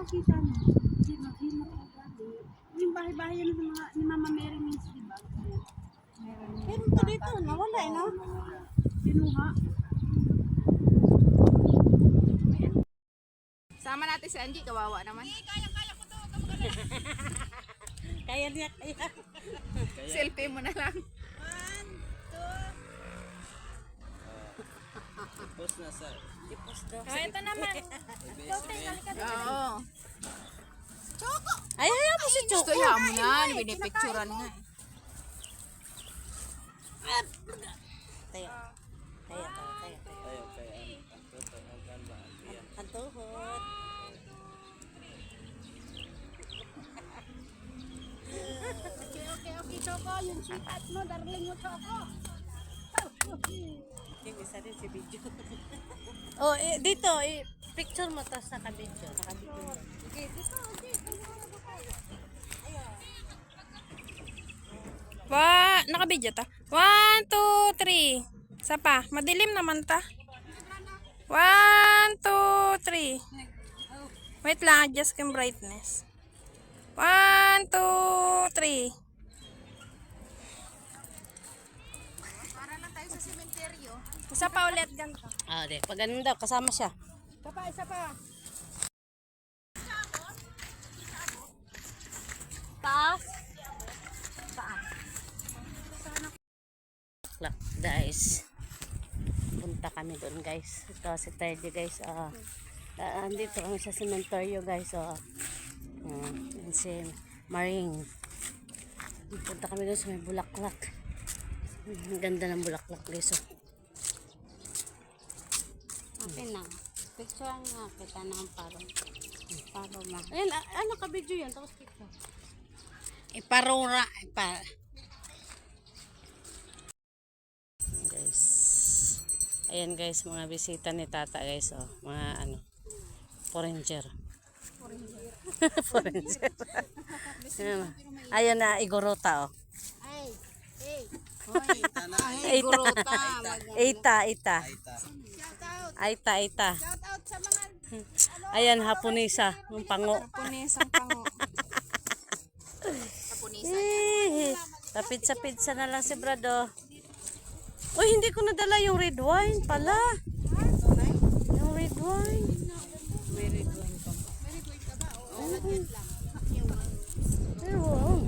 makita mo. Himo ko dati. Yung bahay-bahay yan sa mga ni Mama Mary Means, di ba? Pero ito dito, nawala eh, no? Pinuha. Sama natin si Angie, kawawa naman. Kaya ko to. Kaya niya, kaya. Selfie mo na lang. 1, 2. Post na sa Ipos daw. Ito naman. Oo. Choco! Ay, hayaan mo si Choco. Gusto mo na. Binipicturan nga eh. Tayo. Tayo. tayo kay ang toto ang kanba ang tiyan. Ang tuhod. Okay, Choco. Yung sipat mo, darling mo, Choco. Yung isa rin si video. Oh, dito, picture mo tapos naka-video. Naka-video. Okay, dito, okay. Nakabidyo ta. 1, 2, 3. Isa pa. Madilim naman ta. 1, 2, 3. Wait lang, adjust yung brightness. 1, 2, 3. Para lang tayo sa sementeryo. Isa pa ulit ganito. Ah, de. Pag ganun daw, kasama siya. Isa pa. Taas. Look, guys. Punta kami doon, guys. Ito si Teddy, guys. Andito kami sa cementerio, guys. Yan si Maring. Punta kami doon sa may bulaklak. Ang ganda ng bulaklak, guys. Okay na. Picture nga kita ng parang. Parang na. Ayan, ano ka-video yan? Tapos picture. Iparura. Guys. Ayan, guys, mga bisita ni Tata, guys. Oh, mga ano, foreigner. Foreigner. Ayan na, Igorota, oh. Ay, hey. Eita. Eita. Aita. Shout out sa mga Ayan, Haponesa, ng pango. Punisang pango. Tapid-sa na lang si Brado. Uy, hindi ko nadala yung red wine pala. Yung red wine. may red wine pa. May red wine ka ba? Oo, lagyan lang. Ewan.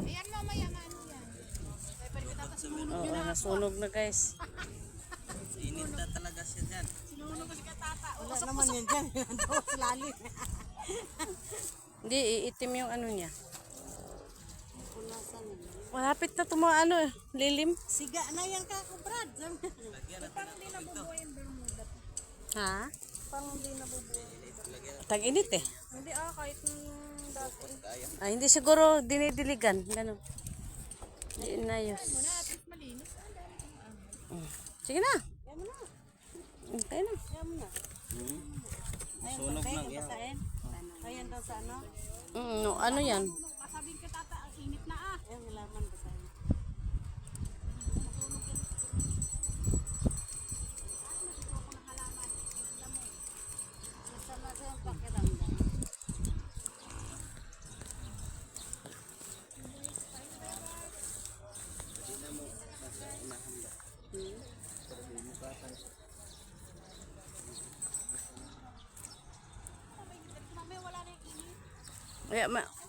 Ayan mo, mayaman yan. Oo, nasunog na, guys. Init na talaga siya dyan. Wala naman yan dyan. Lalim. Hindi, iitim yung ano niya. Malapit na itong mga ano, lilim. Siga na yan ka, Brad. Parang hindi nabubuhay yung Bermuda. Ha? Parang hindi nabubuhay. Tag-init eh. Hindi kahit dati. Ah, hindi siguro dinidiligan. Ganun. Hindi inayos. Sige na. Okay na. Sunog lang yan. Ayan daw sa ano? No, ano yan? Sabihin ka tata, ang init na ah. Ayan, nilaman ba sa'yo? Masama sa yung pakiramdam.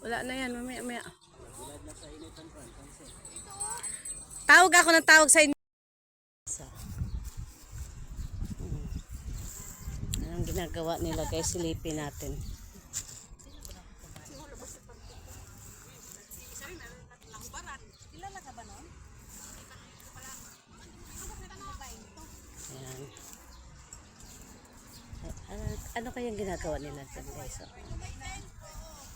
Wala na yan. Mamaya. Tawag ako ng tawag sa inyo. Anong ginagawa nila, guys? Silipin natin. Ayan. Ano kayang ginagawa nila dyan, guys?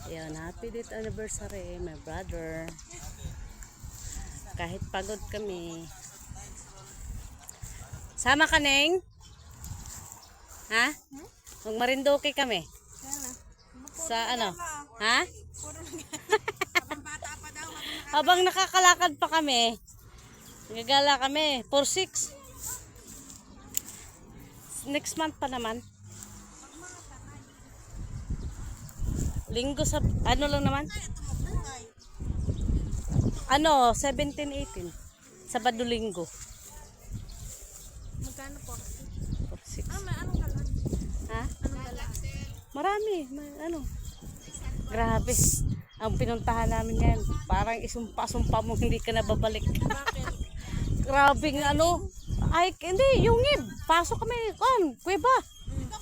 Ayan, happy date anniversary, my brother. Kahit pagod kami. Sama ka, Neng? Ha? Magmarindoke kami. Sa ano? Ha? Habang nakakalakad pa kami, gagala kami, 4-6. Next month pa naman. Linggo sa, ano lang naman? 17-18. Sabado linggo. Magkano po? 4-6. May anong kalan? Ha? Anong kalan? Marami. Grabe. Ang pinuntahan namin ngayon, parang isumpa-sumpa mo, hindi ka na babalik. Bakit? Grabing ay, hindi, yung ib. Pasok kami, kuweba.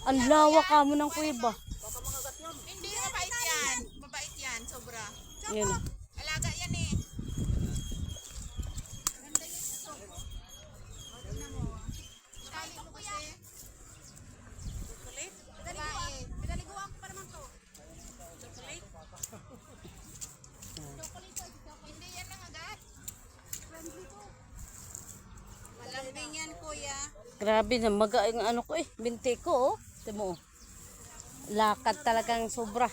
Ang lawak ka mo ng kuweba. Hindi, mabait yan. Mabait yan, sobra. Yun. Alaga yan eh. Pinaliguan ko pa naman to. Chocolate? Hindi yan lang agad. Friendly to. Malambing yan, kuya. Grabe na, ang ko binti ko, Timo, lakad talagang sobra.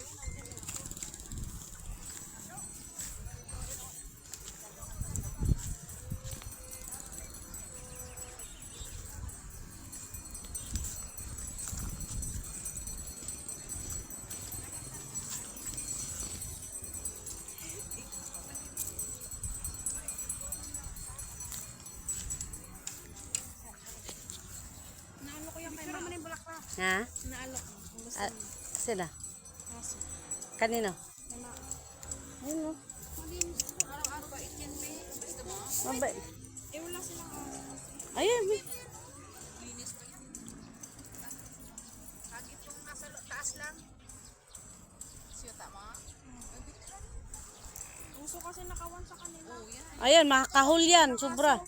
Naalok ko yung kay Mama. Yung bulak pa. Ha? Naalok. Sila? Kanino? Ayun, no? Araw-araw bait yan, be. Gusto mo? Mabait. Eh, wala silang Ayun, Linis pa yan. Kahit itong nasa taas lang. Siya tama. uso kasi nakawan sa kanila. Oh, yan. Ayun, makakahul yan, sobra.